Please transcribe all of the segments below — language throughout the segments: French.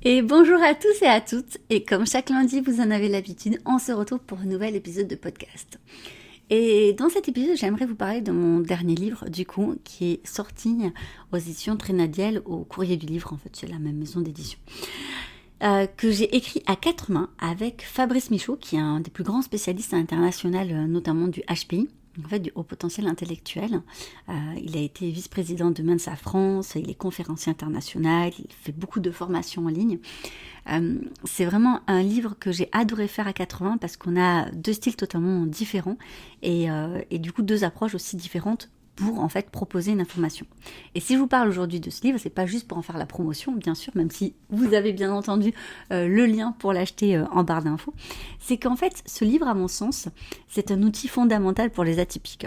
Et bonjour à tous et à toutes, et comme chaque lundi vous en avez l'habitude, on se retrouve pour un nouvel épisode de podcast. Et dans cet épisode, j'aimerais vous parler de mon dernier livre, du coup, qui est sorti aux éditions Trénadiel, au Courrier du Livre, en fait, c'est la même maison d'édition, que j'ai écrit à quatre mains avec Fabrice Michaud, qui est un des plus grands spécialistes internationaux, notamment du HPI, en fait, du haut potentiel intellectuel. Il a été vice-président de Mensa France, il est conférencier international, il fait beaucoup de formations en ligne. C'est vraiment un livre que j'ai adoré faire à 80 parce qu'on a deux styles totalement différents et du coup deux approches aussi différentes pour en fait proposer une information. Et si je vous parle aujourd'hui de ce livre, c'est pas juste pour en faire la promotion, bien sûr, même si vous avez bien entendu le lien pour l'acheter en barre d'infos, c'est qu'en fait ce livre, à mon sens, c'est un outil fondamental pour les atypiques.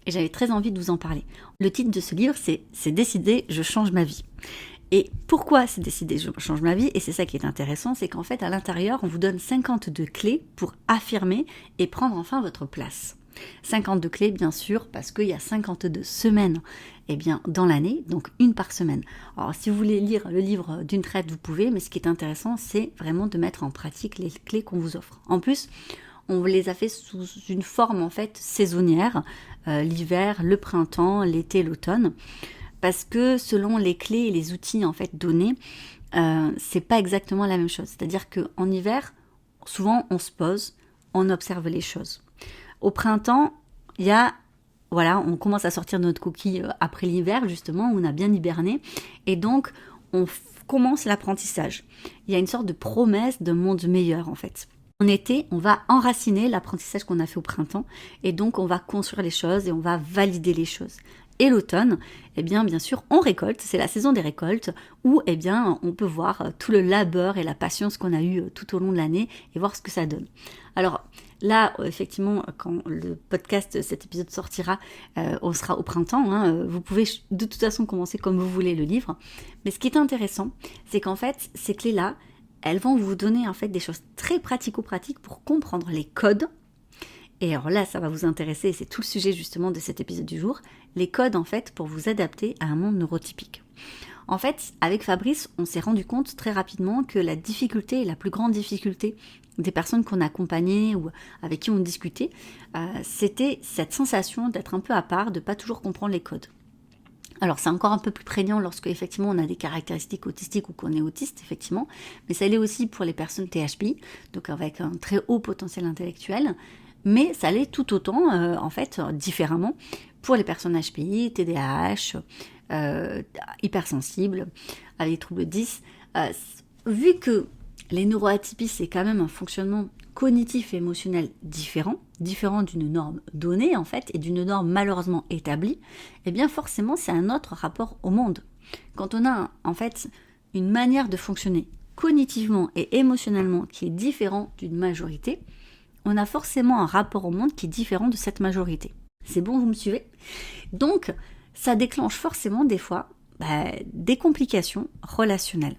Et j'avais très envie de vous en parler. Le titre de ce livre, c'est Décidé, je change ma vie. Et pourquoi c'est décidé, je change ma vie, et c'est ça qui est intéressant, c'est qu'en fait, à l'intérieur, on vous donne 52 clés pour affirmer et prendre enfin votre place. 52 clés, bien sûr, parce qu'il y a 52 semaines dans l'année, donc une par semaine. Alors, si vous voulez lire le livre d'une traite, vous pouvez, mais ce qui est intéressant, c'est vraiment de mettre en pratique les clés qu'on vous offre. En plus, on les a fait sous une forme, en fait, saisonnière, l'hiver, le printemps, l'été, l'automne. Parce que selon les clés et les outils en fait donnés, c'est pas exactement la même chose. C'est-à-dire qu'en hiver, souvent on se pose, on observe les choses. Au printemps, on commence à sortir de notre coquille après l'hiver justement, où on a bien hiberné, et donc on commence l'apprentissage. Il y a une sorte de promesse d'un monde meilleur en fait. En été, on va enraciner l'apprentissage qu'on a fait au printemps, et donc on va construire les choses et on va valider les choses. Et l'automne, bien sûr, on récolte, c'est la saison des récoltes, où on peut voir tout le labeur et la patience qu'on a eu tout au long de l'année et voir ce que ça donne. Alors là, effectivement, quand le podcast, cet épisode sortira, on sera au printemps, vous pouvez de toute façon commencer comme vous voulez le livre. Mais ce qui est intéressant, c'est qu'en fait, ces clés-là, elles vont vous donner en fait des choses très pratico-pratiques pour comprendre les codes. Et alors là, ça va vous intéresser, et c'est tout le sujet justement de cet épisode du jour, les codes en fait pour vous adapter à un monde neurotypique. En fait, avec Fabrice, on s'est rendu compte très rapidement que la difficulté, et la plus grande difficulté des personnes qu'on accompagnait ou avec qui on discutait, c'était cette sensation d'être un peu à part, de pas toujours comprendre les codes. Alors c'est encore un peu plus prégnant lorsque effectivement on a des caractéristiques autistiques ou qu'on est autiste effectivement, mais ça l'est aussi pour les personnes THPI, donc avec un très haut potentiel intellectuel, mais ça l'est tout autant différemment pour les personnes HPI, TDAH, hypersensibles, avec des troubles 10. Vu que les neuroatypies c'est quand même un fonctionnement cognitif et émotionnel différent d'une norme donnée en fait, et d'une norme malheureusement établie, forcément c'est un autre rapport au monde. Quand on a en fait une manière de fonctionner cognitivement et émotionnellement qui est différente d'une majorité, on a forcément un rapport au monde qui est différent de cette majorité. C'est bon, vous me suivez ? Donc, ça déclenche forcément des fois des complications relationnelles.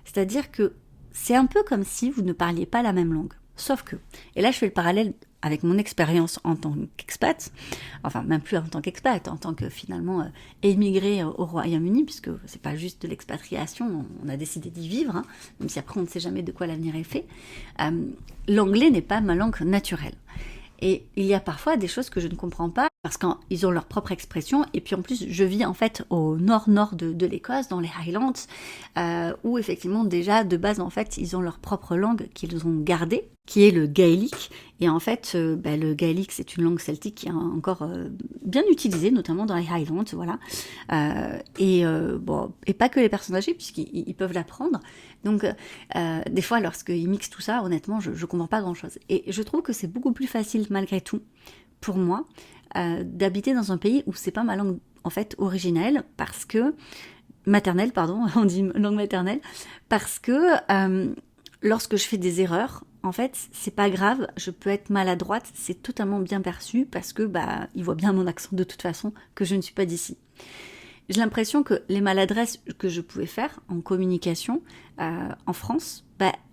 C'est-à-dire que c'est un peu comme si vous ne parliez pas la même langue. Sauf que, et là je fais le parallèle avec mon expérience en tant qu'expat, enfin même plus en tant qu'expat, en tant que finalement émigré au Royaume-Uni, puisque c'est pas juste de l'expatriation, on a décidé d'y vivre, même si après on ne sait jamais de quoi l'avenir est fait. L'anglais n'est pas ma langue naturelle. Et il y a parfois des choses que je ne comprends pas parce qu'ils ont leur propre expression. Et puis en plus, je vis en fait au nord-nord de l'Écosse, dans les Highlands, où effectivement déjà de base en fait ils ont leur propre langue qu'ils ont gardée, qui est le gaélique. Et en fait, le gaélique c'est une langue celtique qui est encore bien utilisée, notamment dans les Highlands, voilà. Et pas que les personnes âgées puisqu'ils peuvent l'apprendre. Donc des fois, lorsqu'ils mixent tout ça, honnêtement, je comprends pas grand-chose. Et je trouve que c'est beaucoup plus facile malgré tout pour moi d'habiter dans un pays où c'est pas ma langue en fait originelle, parce que maternelle, pardon, on dit langue maternelle, parce que lorsque je fais des erreurs, en fait, c'est pas grave, je peux être maladroite, c'est totalement bien perçu parce que ils voient bien mon accent de toute façon que je ne suis pas d'ici. J'ai l'impression que les maladresses que je pouvais faire en communication en France,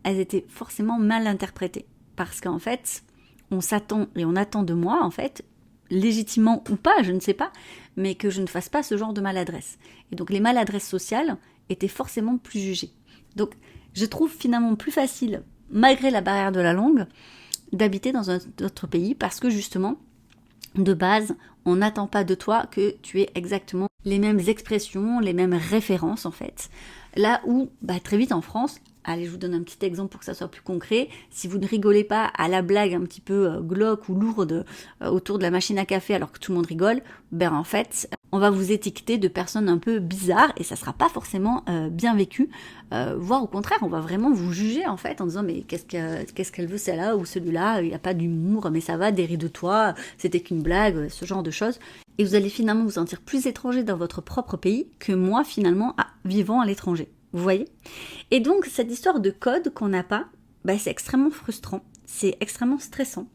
elles étaient forcément mal interprétées. Parce qu'en fait, on s'attend et on attend de moi, en fait, légitimement ou pas, je ne sais pas, mais que je ne fasse pas ce genre de maladresse. Et donc les maladresses sociales étaient forcément plus jugées. Donc, je trouve finalement plus facile, malgré la barrière de la langue, d'habiter dans un autre pays parce que justement, de base, on n'attend pas de toi que tu aies exactement les mêmes expressions, les mêmes références en fait. Là où, très vite en France, allez, je vous donne un petit exemple pour que ça soit plus concret. Si vous ne rigolez pas à la blague un petit peu glauque ou lourde autour de la machine à café alors que tout le monde rigole, en fait, on va vous étiqueter de personnes un peu bizarres et ça sera pas forcément bien vécu. Voire au contraire, on va vraiment vous juger en fait en disant mais qu'est-ce qu'elle veut celle-là ou celui-là, il n'y a pas d'humour, mais ça va, déris de toi, c'était qu'une blague, ce genre de choses. Et vous allez finalement vous sentir plus étranger dans votre propre pays que moi finalement vivant à l'étranger. Vous voyez ? Et donc, cette histoire de code qu'on n'a pas, c'est extrêmement frustrant, c'est extrêmement stressant,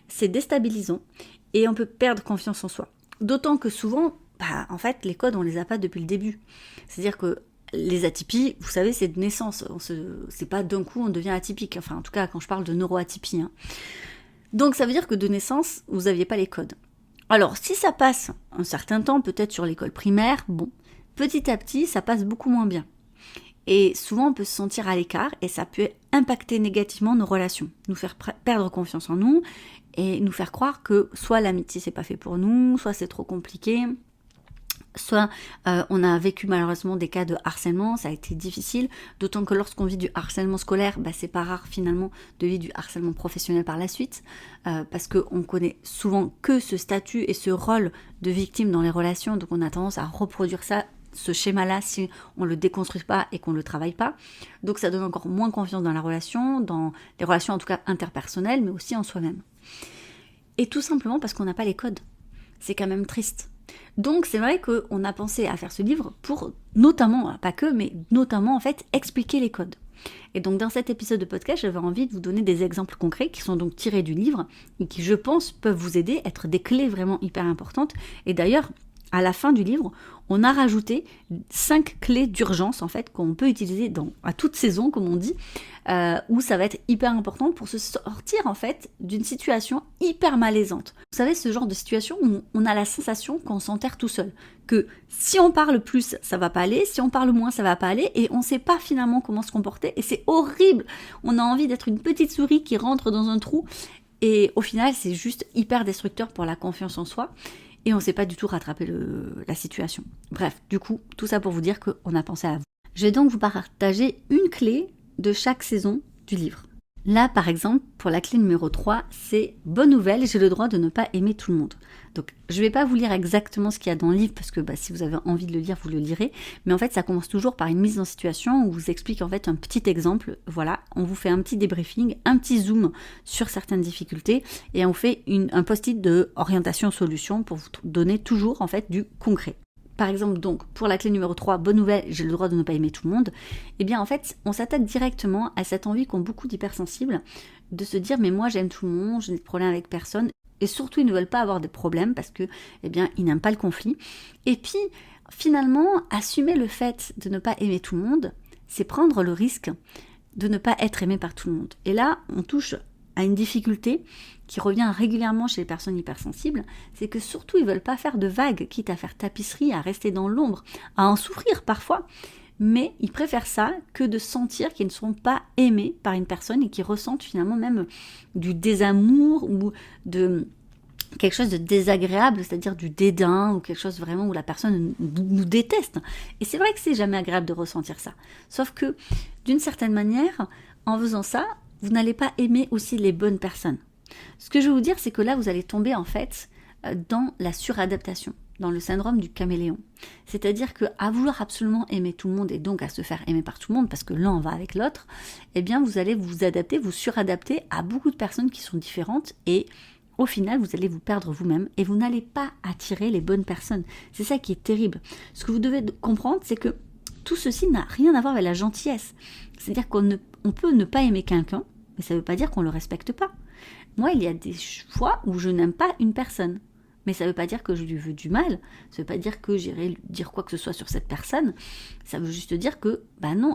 c'est déstabilisant et on peut perdre confiance en soi. D'autant que souvent, en fait, les codes, on les a pas depuis le début. C'est-à-dire que les atypies, vous savez, c'est de naissance. C'est pas d'un coup on devient atypique. Enfin, en tout cas, quand je parle de neuroatypie. Donc, ça veut dire que de naissance, vous n'aviez pas les codes. Alors, si ça passe un certain temps, peut-être sur l'école primaire, petit à petit, ça passe beaucoup moins bien. Et souvent, on peut se sentir à l'écart et ça peut impacter négativement nos relations, nous faire perdre confiance en nous et nous faire croire que soit l'amitié c'est pas fait pour nous, soit c'est trop compliqué, soit on a vécu malheureusement des cas de harcèlement, ça a été difficile, d'autant que lorsqu'on vit du harcèlement scolaire, c'est pas rare finalement de vivre du harcèlement professionnel par la suite, parce qu'on connaît souvent que ce statut et ce rôle de victime dans les relations, donc on a tendance à reproduire ce schéma-là si on ne le déconstruit pas et qu'on ne le travaille pas. Donc ça donne encore moins confiance dans la relation, dans les relations en tout cas interpersonnelles, mais aussi en soi-même. Et tout simplement parce qu'on n'a pas les codes. C'est quand même triste. Donc c'est vrai qu'on a pensé à faire ce livre pour notamment, pas que, mais notamment en fait expliquer les codes. Et donc dans cet épisode de podcast, j'avais envie de vous donner des exemples concrets qui sont donc tirés du livre et qui je pense peuvent vous aider, être des clés vraiment hyper importantes. Et d'ailleurs, à la fin du livre, on a rajouté 5 clés d'urgence en fait qu'on peut utiliser à toute saison, comme on dit, où ça va être hyper important pour se sortir en fait d'une situation hyper malaisante. Vous savez, ce genre de situation où on a la sensation qu'on s'enterre tout seul, que si on parle plus, ça va pas aller, si on parle moins, ça va pas aller, et on sait pas finalement comment se comporter, et c'est horrible. On a envie d'être une petite souris qui rentre dans un trou, et au final, c'est juste hyper destructeur pour la confiance en soi. Et on ne sait pas du tout rattraper la situation. Bref, du coup, tout ça pour vous dire qu'on a pensé à vous. Je vais donc vous partager une clé de chaque saison du livre. Là, par exemple, pour la clé numéro 3, c'est « Bonne nouvelle, j'ai le droit de ne pas aimer tout le monde ». Donc, je ne vais pas vous lire exactement ce qu'il y a dans le livre, parce que si vous avez envie de le lire, vous le lirez. Mais en fait, ça commence toujours par une mise en situation où on vous explique en fait un petit exemple. Voilà, on vous fait un petit débriefing, un petit zoom sur certaines difficultés, et on fait un post-it de orientation-solution pour vous donner toujours en fait du concret. Par exemple, donc, pour la clé numéro 3, bonne nouvelle, j'ai le droit de ne pas aimer tout le monde, eh bien, en fait, on s'attaque directement à cette envie qu'ont beaucoup d'hypersensibles de se dire, mais moi, j'aime tout le monde, je n'ai de problème avec personne, et surtout, ils ne veulent pas avoir de problème parce que, ils n'aiment pas le conflit. Et puis, finalement, assumer le fait de ne pas aimer tout le monde, c'est prendre le risque de ne pas être aimé par tout le monde. Et là, on touche à une difficulté qui revient régulièrement chez les personnes hypersensibles, c'est que surtout ils ne veulent pas faire de vagues, quitte à faire tapisserie, à rester dans l'ombre, à en souffrir parfois, mais ils préfèrent ça que de sentir qu'ils ne sont pas aimés par une personne et qu'ils ressentent finalement même du désamour ou de quelque chose de désagréable, c'est-à-dire du dédain ou quelque chose vraiment où la personne nous déteste. Et c'est vrai que c'est jamais agréable de ressentir ça. Sauf que d'une certaine manière, en faisant ça, vous n'allez pas aimer aussi les bonnes personnes. Ce que je veux vous dire, c'est que là, vous allez tomber en fait dans la suradaptation, dans le syndrome du caméléon. C'est-à-dire qu'à vouloir absolument aimer tout le monde et donc à se faire aimer par tout le monde, parce que l'un va avec l'autre, eh bien vous allez vous adapter, vous suradapter à beaucoup de personnes qui sont différentes et au final, vous allez vous perdre vous-même et vous n'allez pas attirer les bonnes personnes. C'est ça qui est terrible. Ce que vous devez comprendre, c'est que tout ceci n'a rien à voir avec la gentillesse. C'est-à-dire qu'on peut ne pas aimer quelqu'un, mais ça ne veut pas dire qu'on ne le respecte pas. Moi, il y a des fois où je n'aime pas une personne. Mais ça ne veut pas dire que je lui veux du mal. Ça ne veut pas dire que j'irai lui dire quoi que ce soit sur cette personne. Ça veut juste dire que, non,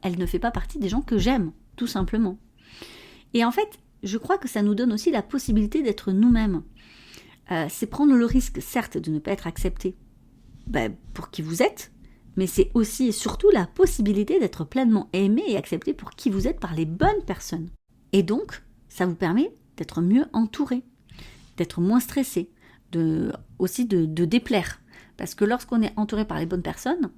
elle ne fait pas partie des gens que j'aime, tout simplement. Et en fait, je crois que ça nous donne aussi la possibilité d'être nous-mêmes. C'est prendre le risque, certes, de ne pas être accepté pour qui vous êtes, mais c'est aussi et surtout la possibilité d'être pleinement aimé et accepté pour qui vous êtes par les bonnes personnes. Et donc, ça vous permet d'être mieux entouré, d'être moins stressé, aussi de déplaire. Parce que lorsqu'on est entouré par les bonnes personnes,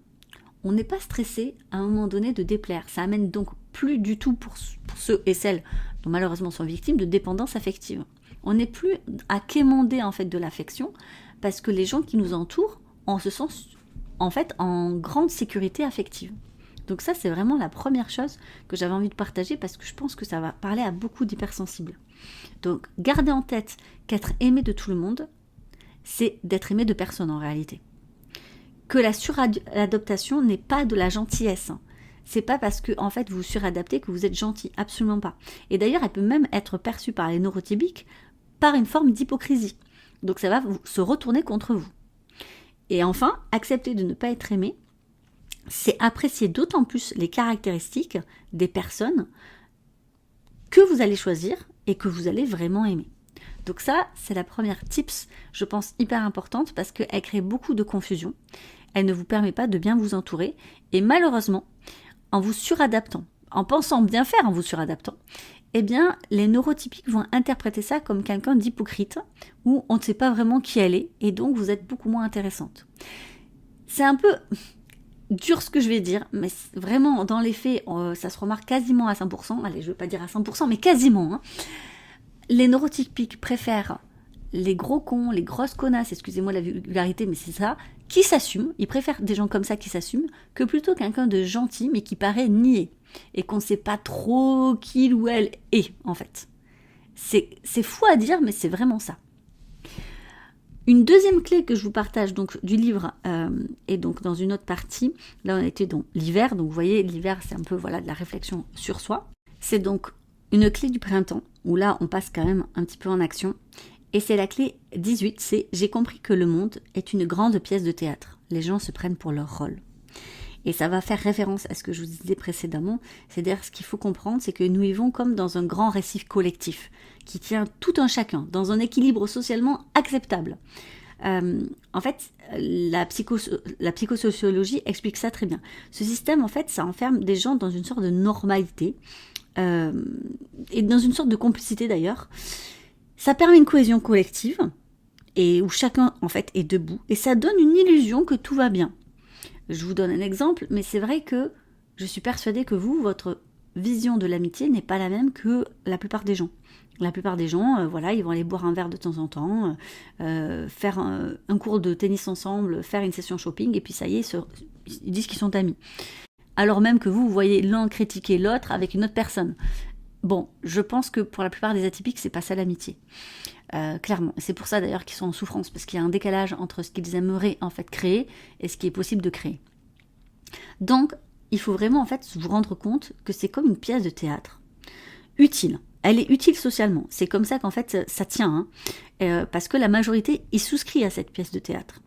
on n'est pas stressé à un moment donné de déplaire. Ça amène donc plus du tout pour ceux et celles dont malheureusement sont victimes de dépendance affective. On n'est plus à quémander en fait de l'affection parce que les gens qui nous entourent, on se sent en fait en grande sécurité affective. Donc ça, c'est vraiment la première chose que j'avais envie de partager parce que je pense que ça va parler à beaucoup d'hypersensibles. Donc, gardez en tête qu'être aimé de tout le monde, c'est d'être aimé de personne en réalité. Que la suradaptation n'est pas de la gentillesse. C'est pas parce que en fait vous suradaptez que vous êtes gentil, absolument pas. Et d'ailleurs, elle peut même être perçue par les neurotypiques par une forme d'hypocrisie. Donc ça va se retourner contre vous. Et enfin, accepter de ne pas être aimé, c'est apprécier d'autant plus les caractéristiques des personnes que vous allez choisir et que vous allez vraiment aimer. Donc ça, c'est la première tips, je pense, hyper importante parce qu'elle crée beaucoup de confusion. Elle ne vous permet pas de bien vous entourer. Et malheureusement, en vous suradaptant, en pensant bien faire en vous suradaptant, eh bien, les neurotypiques vont interpréter ça comme quelqu'un d'hypocrite où on ne sait pas vraiment qui elle est et donc vous êtes beaucoup moins intéressante. C'est un peu dur ce que je vais dire, mais vraiment, dans les faits, ça se remarque quasiment à 100%. Allez, je ne veux pas dire à 100%, mais quasiment. Les neurotypiques préfèrent les gros cons, les grosses connasses, excusez-moi la vulgarité, mais c'est ça, qui s'assument. Ils préfèrent des gens comme ça qui s'assument que plutôt quelqu'un de gentil, mais qui paraît niais et qu'on ne sait pas trop qui il ou elle est, en fait. C'est fou à dire, mais c'est vraiment ça. Une deuxième clé que je vous partage donc du livre et donc dans une autre partie, là on était dans l'hiver, donc vous voyez l'hiver c'est un peu voilà de la réflexion sur soi. C'est donc une clé du printemps où là on passe quand même un petit peu en action et c'est la clé 18, c'est j'ai compris que le monde est une grande pièce de théâtre. Les gens se prennent pour leur rôle. Et ça va faire référence à ce que je vous disais précédemment, c'est-à-dire ce qu'il faut comprendre, c'est que nous vivons comme dans un grand récif collectif, qui tient tout un chacun, dans un équilibre socialement acceptable. En fait, la psychosociologie explique ça très bien. Ce système, en fait, ça enferme des gens dans une sorte de normalité, et dans une sorte de complicité d'ailleurs. Ça permet une cohésion collective, et où chacun, en fait, est debout, et ça donne une illusion que tout va bien. Je vous donne un exemple, mais c'est vrai que je suis persuadée que votre vision de l'amitié n'est pas la même que la plupart des gens. La plupart des gens, voilà, ils vont aller boire un verre de temps en temps, faire un cours de tennis ensemble, faire une session shopping, et puis ça y est, ils disent qu'ils sont amis. Alors même que vous voyez l'un critiquer l'autre avec une autre personne. Bon, je pense que pour la plupart des atypiques, c'est pas ça l'amitié. Clairement. C'est pour ça d'ailleurs qu'ils sont en souffrance, parce qu'il y a un décalage entre ce qu'ils aimeraient en fait créer et ce qui est possible de créer. Donc, il faut vraiment en fait vous rendre compte que c'est comme une pièce de théâtre. Utile. Elle est utile socialement. C'est comme ça qu'en fait ça tient, parce que la majorité y souscrit à cette pièce de théâtre.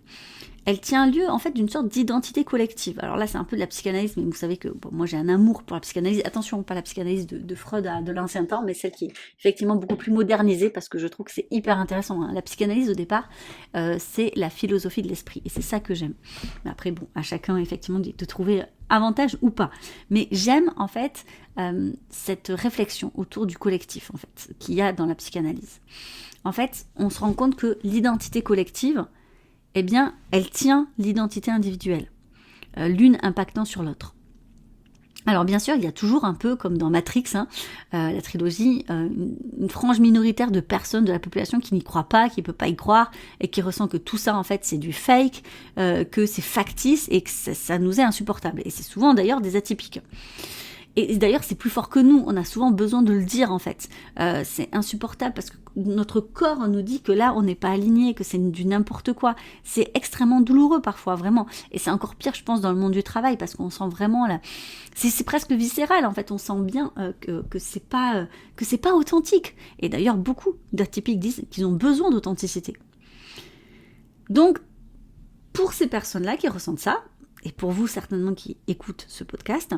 Elle tient lieu en fait d'une sorte d'identité collective. Alors là, c'est un peu de la psychanalyse, mais vous savez que bon, moi j'ai un amour pour la psychanalyse. Attention, pas la psychanalyse de Freud de l'ancien temps, mais celle qui est effectivement beaucoup plus modernisée, parce que je trouve que c'est hyper intéressant. La psychanalyse au départ, c'est la philosophie de l'esprit, et c'est ça que j'aime. Mais après, bon, à chacun effectivement de trouver avantage ou pas. Mais j'aime en fait cette réflexion autour du collectif en fait qu'il y a dans la psychanalyse. En fait, on se rend compte que l'identité collective, eh bien, elle tient l'identité individuelle, l'une impactant sur l'autre. Alors bien sûr, il y a toujours un peu, comme dans Matrix, la trilogie, une frange minoritaire de personnes de la population qui n'y croient pas, qui ne peut pas y croire, et qui ressent que tout ça, en fait, c'est du fake, que c'est factice, et que ça nous est insupportable. Et c'est souvent, d'ailleurs, des atypiques. Et d'ailleurs, c'est plus fort que nous. On a souvent besoin de le dire, en fait. C'est insupportable parce que notre corps nous dit que là, on n'est pas aligné, que c'est du n'importe quoi. C'est extrêmement douloureux parfois, vraiment. Et c'est encore pire, je pense, dans le monde du travail parce qu'on sent vraiment là. C'est presque viscéral, en fait. On sent bien que c'est pas authentique. Et d'ailleurs, beaucoup d'atypiques disent qu'ils ont besoin d'authenticité. Donc, pour ces personnes-là qui ressentent ça, et pour vous certainement qui écoutez ce podcast,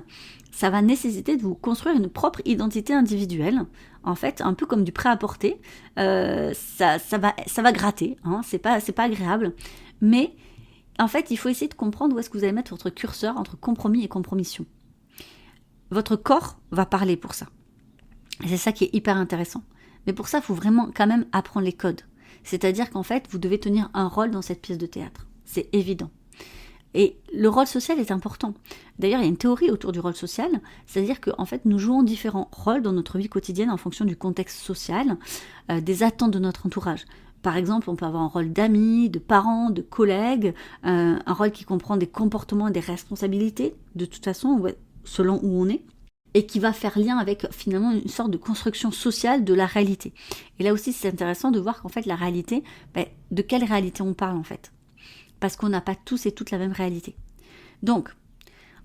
ça va nécessiter de vous construire une propre identité individuelle, en fait, un peu comme du prêt-à-porter. Ça va gratter, hein, c'est pas agréable, mais en fait, il faut essayer de comprendre où est-ce que vous allez mettre votre curseur entre compromis et compromission. Votre corps va parler pour ça. Et c'est ça qui est hyper intéressant. Mais pour ça, il faut vraiment quand même apprendre les codes. C'est-à-dire qu'en fait, vous devez tenir un rôle dans cette pièce de théâtre. C'est évident. Et le rôle social est important. D'ailleurs, il y a une théorie autour du rôle social, c'est-à-dire qu'en fait, nous jouons différents rôles dans notre vie quotidienne en fonction du contexte social, des attentes de notre entourage. Par exemple, on peut avoir un rôle d'amis, de parents, de collègues, un rôle qui comprend des comportements et des responsabilités, de toute façon, selon où on est, et qui va faire lien avec finalement une sorte de construction sociale de la réalité. Et là aussi, c'est intéressant de voir qu'en fait, la réalité, de quelle réalité on parle en fait ? Parce qu'on n'a pas tous et toutes la même réalité. Donc,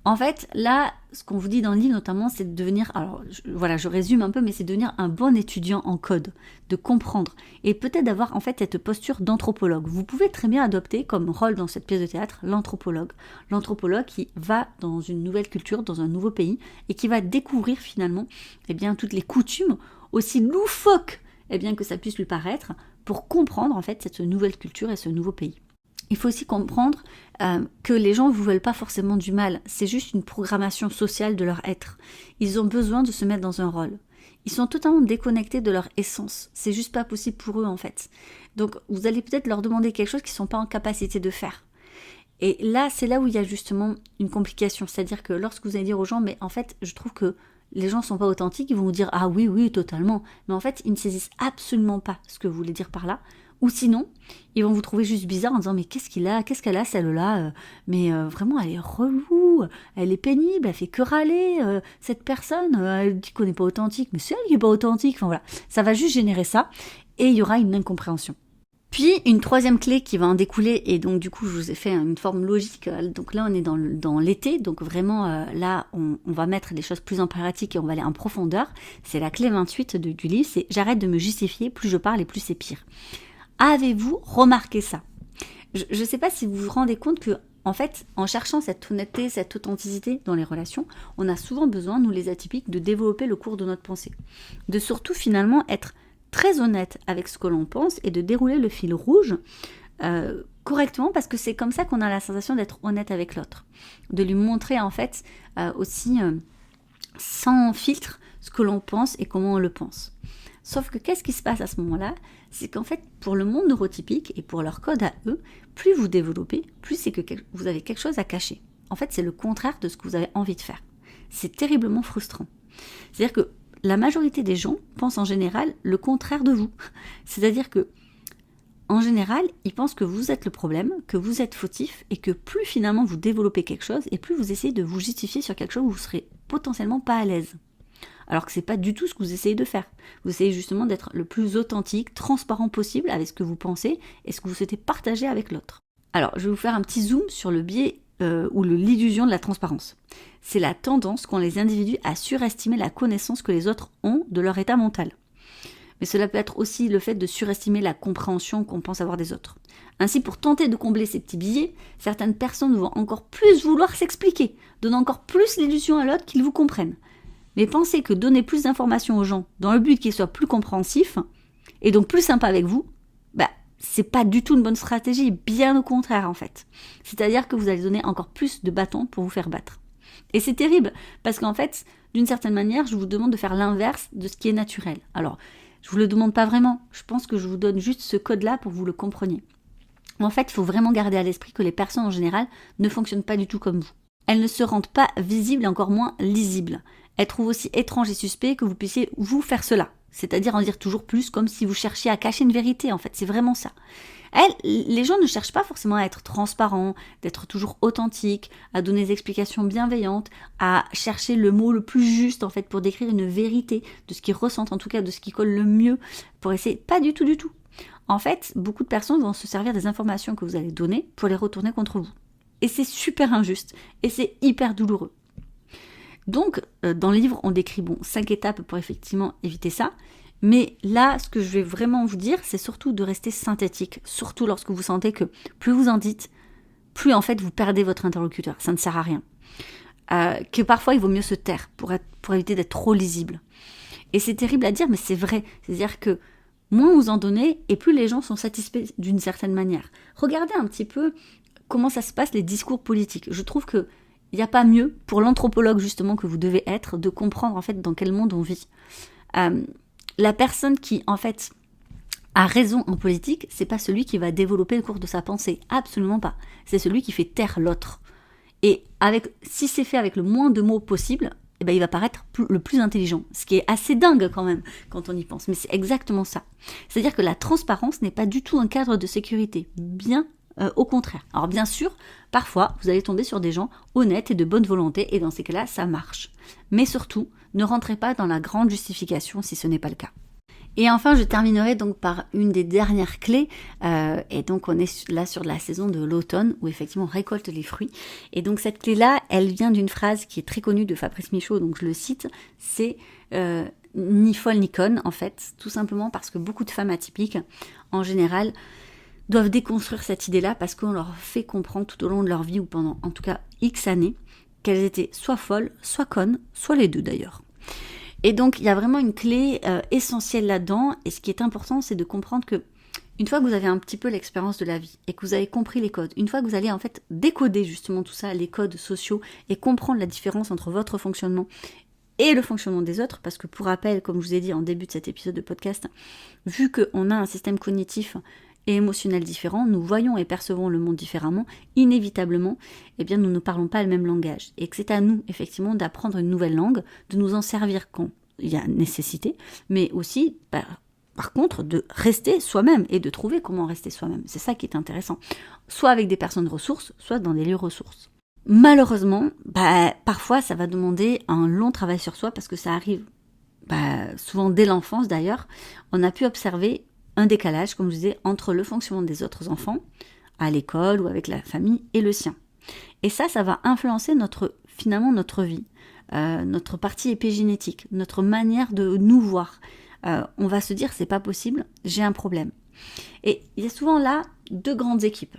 en fait, là, ce qu'on vous dit dans le livre notamment, c'est de devenir, je résume un peu, mais c'est de devenir un bon étudiant en code, de comprendre, et peut-être d'avoir en fait cette posture d'anthropologue. Vous pouvez très bien adopter comme rôle dans cette pièce de théâtre l'anthropologue qui va dans une nouvelle culture, dans un nouveau pays, et qui va découvrir finalement toutes les coutumes, aussi loufoques que ça puisse lui paraître, pour comprendre en fait cette nouvelle culture et ce nouveau pays. Il faut aussi comprendre que les gens ne vous veulent pas forcément du mal, c'est juste une programmation sociale de leur être. Ils ont besoin de se mettre dans un rôle. Ils sont totalement déconnectés de leur essence, c'est juste pas possible pour eux en fait. Donc vous allez peut-être leur demander quelque chose qu'ils ne sont pas en capacité de faire. Et là, c'est là où il y a justement une complication, c'est-à-dire que lorsque vous allez dire aux gens, mais en fait, je trouve que les gens ne sont pas authentiques, ils vont vous dire « Ah oui, totalement », mais en fait, ils ne saisissent absolument pas ce que vous voulez dire par là. Ou sinon, ils vont vous trouver juste bizarre en disant « Mais qu'est-ce qu'elle a celle-là Mais vraiment, elle est relou, elle est pénible, elle fait que râler, cette personne, elle dit qu'on n'est pas authentique, mais c'est elle qui n'est pas authentique. » Enfin voilà, ça va juste générer ça et il y aura une incompréhension. Puis, une troisième clé qui va en découler, et donc du coup, je vous ai fait une forme logique. Donc là, on est dans l'été, donc vraiment, là, on va mettre des choses plus en pratique et on va aller en profondeur. C'est la clé 28 du livre, c'est « J'arrête de me justifier, plus je parle et plus c'est pire ». Avez-vous remarqué ça ? Je ne sais pas si vous vous rendez compte que, en fait, en cherchant cette honnêteté, cette authenticité dans les relations, on a souvent besoin, nous les atypiques, de développer le cours de notre pensée. De surtout, finalement, être très honnête avec ce que l'on pense et de dérouler le fil rouge correctement, parce que c'est comme ça qu'on a la sensation d'être honnête avec l'autre. De lui montrer, en fait, aussi sans filtre ce que l'on pense et comment on le pense. Sauf que qu'est-ce qui se passe à ce moment-là ? C'est qu'en fait, pour le monde neurotypique et pour leur code à eux, plus vous développez, plus c'est que vous avez quelque chose à cacher. En fait, c'est le contraire de ce que vous avez envie de faire. C'est terriblement frustrant. C'est-à-dire que la majorité des gens pensent en général le contraire de vous. C'est-à-dire que, en général, ils pensent que vous êtes le problème, que vous êtes fautif, et que plus finalement vous développez quelque chose, et plus vous essayez de vous justifier sur quelque chose où vous serez potentiellement pas à l'aise. Alors que c'est pas du tout ce que vous essayez de faire. Vous essayez justement d'être le plus authentique, transparent possible avec ce que vous pensez et ce que vous souhaitez partager avec l'autre. Alors, je vais vous faire un petit zoom sur le biais ou l'illusion de la transparence. C'est la tendance qu'ont les individus à surestimer la connaissance que les autres ont de leur état mental. Mais cela peut être aussi le fait de surestimer la compréhension qu'on pense avoir des autres. Ainsi, pour tenter de combler ces petits biais, certaines personnes vont encore plus vouloir s'expliquer, donnant encore plus l'illusion à l'autre qu'ils vous comprennent. Mais pensez que donner plus d'informations aux gens dans le but qu'ils soient plus compréhensifs et donc plus sympas avec vous, c'est pas du tout une bonne stratégie, bien au contraire en fait. C'est-à-dire que vous allez donner encore plus de bâtons pour vous faire battre. Et c'est terrible parce qu'en fait, d'une certaine manière, je vous demande de faire l'inverse de ce qui est naturel. Alors, je vous le demande pas vraiment, je pense que je vous donne juste ce code-là pour que vous le compreniez. En fait, il faut vraiment garder à l'esprit que les personnes en général ne fonctionnent pas du tout comme vous. Elles ne se rendent pas visibles et encore moins lisibles. Elles trouvent aussi étrange et suspect que vous puissiez vous faire cela. C'est-à-dire en dire toujours plus comme si vous cherchiez à cacher une vérité, en fait. C'est vraiment ça. Les gens ne cherchent pas forcément à être transparents, d'être toujours authentiques, à donner des explications bienveillantes, à chercher le mot le plus juste, en fait, pour décrire une vérité de ce qu'ils ressentent, en tout cas de ce qui colle le mieux, pour essayer. Pas du tout, du tout. En fait, beaucoup de personnes vont se servir des informations que vous allez donner pour les retourner contre vous. Et c'est super injuste, et c'est hyper douloureux. Donc, dans le livre, on décrit 5 étapes pour effectivement éviter ça. Mais là, ce que je vais vraiment vous dire, c'est surtout de rester synthétique. Surtout lorsque vous sentez que plus vous en dites, plus en fait vous perdez votre interlocuteur. Ça ne sert à rien. Que parfois il vaut mieux se taire pour éviter d'être trop lisible. Et c'est terrible à dire, mais c'est vrai. C'est-à-dire que moins vous en donnez, et plus les gens sont satisfaits d'une certaine manière. Regardez un petit peu comment ça se passe les discours politiques. Je trouve que il n'y a pas mieux pour l'anthropologue justement que vous devez être de comprendre en fait dans quel monde on vit. La personne qui en fait a raison en politique, c'est pas celui qui va développer le cours de sa pensée, absolument pas. C'est celui qui fait taire l'autre. Et si c'est fait avec le moins de mots possible, eh ben, il va paraître le plus intelligent. Ce qui est assez dingue quand même, quand on y pense. Mais c'est exactement ça. C'est-à-dire que la transparence n'est pas du tout un cadre de sécurité. Bien au contraire. Alors bien sûr, parfois, vous allez tomber sur des gens honnêtes et de bonne volonté, et dans ces cas-là, ça marche. Mais surtout, ne rentrez pas dans la grande justification si ce n'est pas le cas. Et enfin, je terminerai donc par une des dernières clés, et donc on est là sur la saison de l'automne, où effectivement on récolte les fruits. Et donc cette clé-là, elle vient d'une phrase qui est très connue de Fabrice Michaud, donc je le cite, c'est ni folle ni conne, en fait, tout simplement parce que beaucoup de femmes atypiques, en général, doivent déconstruire cette idée-là parce qu'on leur fait comprendre tout au long de leur vie, ou pendant en tout cas X années, qu'elles étaient soit folles, soit connes, soit les deux d'ailleurs. Et donc il y a vraiment une clé essentielle là-dedans, et ce qui est important, c'est de comprendre que une fois que vous avez un petit peu l'expérience de la vie et que vous avez compris les codes, une fois que vous allez en fait décoder justement tout ça, les codes sociaux, et comprendre la différence entre votre fonctionnement et le fonctionnement des autres, parce que pour rappel, comme je vous ai dit en début de cet épisode de podcast, vu qu'on a un système cognitif et émotionnel différent, nous voyons et percevons le monde différemment, inévitablement, eh bien nous ne parlons pas le même langage. Et que c'est à nous, effectivement, d'apprendre une nouvelle langue, de nous en servir quand il y a nécessité, mais aussi, par contre, de rester soi-même et de trouver comment rester soi-même. C'est ça qui est intéressant. Soit avec des personnes ressources, soit dans des lieux ressources. Malheureusement, parfois ça va demander un long travail sur soi, parce que ça arrive souvent dès l'enfance d'ailleurs. On a pu observer un décalage, comme je disais, entre le fonctionnement des autres enfants, à l'école ou avec la famille, et le sien. Et ça va influencer finalement notre vie, notre partie épigénétique, notre manière de nous voir. On va se dire, c'est pas possible, j'ai un problème. Et il y a souvent là deux grandes équipes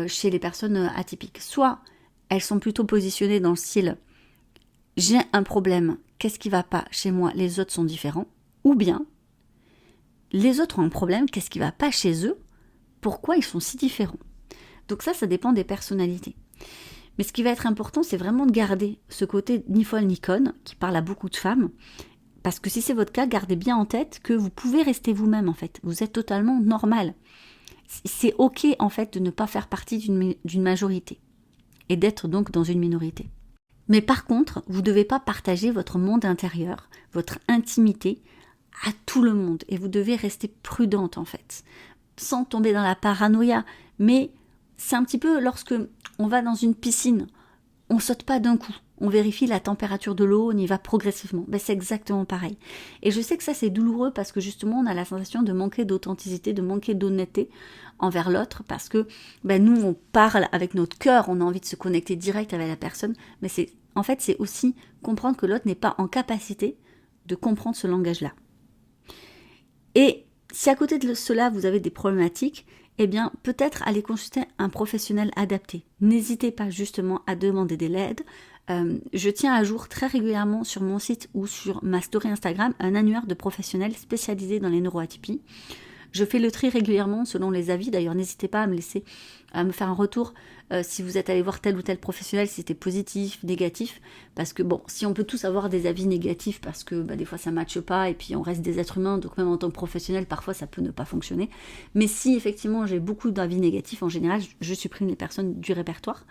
chez les personnes atypiques. Soit elles sont plutôt positionnées dans le style, j'ai un problème, qu'est-ce qui va pas chez moi, les autres sont différents, ou bien les autres ont un problème, qu'est-ce qui ne va pas chez eux, pourquoi ils sont si différents. Donc ça dépend des personnalités. Mais ce qui va être important, c'est vraiment de garder ce côté ni folle ni conne, qui parle à beaucoup de femmes, parce que si c'est votre cas, gardez bien en tête que vous pouvez rester vous-même en fait, vous êtes totalement normal. C'est ok en fait de ne pas faire partie d'une majorité, et d'être donc dans une minorité. Mais par contre, vous ne devez pas partager votre monde intérieur, votre intimité, à tout le monde, et vous devez rester prudente en fait, sans tomber dans la paranoïa. Mais c'est un petit peu lorsque on va dans une piscine, on saute pas d'un coup, on vérifie la température de l'eau, on y va progressivement. C'est exactement pareil. Et je sais que ça c'est douloureux, parce que justement on a la sensation de manquer d'authenticité, de manquer d'honnêteté envers l'autre, parce que nous on parle avec notre cœur, on a envie de se connecter direct avec la personne, mais c'est aussi comprendre que l'autre n'est pas en capacité de comprendre ce langage-là. Et si à côté de cela, vous avez des problématiques, eh bien, peut-être aller consulter un professionnel adapté. N'hésitez pas justement à demander de l'aide. Je tiens à jour très régulièrement sur mon site ou sur ma story Instagram un annuaire de professionnels spécialisés dans les neuroatypies. Je fais le tri régulièrement selon les avis. D'ailleurs, n'hésitez pas à me faire un retour si vous êtes allé voir tel ou tel professionnel, si c'était positif, négatif. Parce que si on peut tous avoir des avis négatifs, parce que des fois ça ne matche pas, et puis on reste des êtres humains, donc même en tant que professionnel, parfois ça peut ne pas fonctionner. Mais si effectivement j'ai beaucoup d'avis négatifs, en général, je supprime les personnes du répertoire.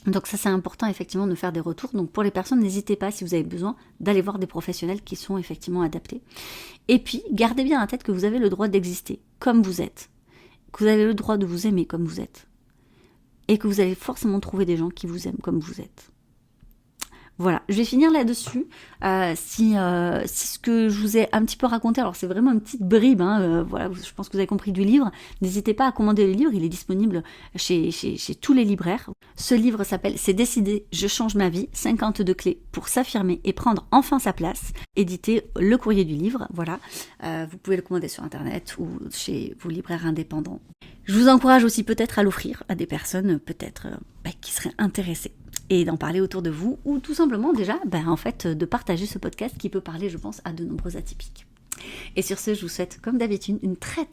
Donc ça c'est important effectivement de faire des retours. Donc pour les personnes, n'hésitez pas si vous avez besoin d'aller voir des professionnels qui sont effectivement adaptés. Et puis gardez bien en tête que vous avez le droit d'exister comme vous êtes, que vous avez le droit de vous aimer comme vous êtes, et que vous allez forcément trouver des gens qui vous aiment comme vous êtes. Voilà, je vais finir là-dessus. Si ce que je vous ai un petit peu raconté, alors c'est vraiment une petite bribe, voilà, je pense que vous avez compris du livre. N'hésitez pas à commander le livre, il est disponible chez tous les libraires. Ce livre s'appelle « C'est décidé, je change ma vie, 52 clés pour s'affirmer et prendre enfin sa place », édité Le Courrier du Livre, voilà. Vous pouvez le commander sur internet ou chez vos libraires indépendants. Je vous encourage aussi peut-être à l'offrir à des personnes peut-être qui seraient intéressées, et d'en parler autour de vous, ou tout simplement déjà, de partager ce podcast qui peut parler, je pense, à de nombreux atypiques. Et sur ce, je vous souhaite, comme d'habitude, une très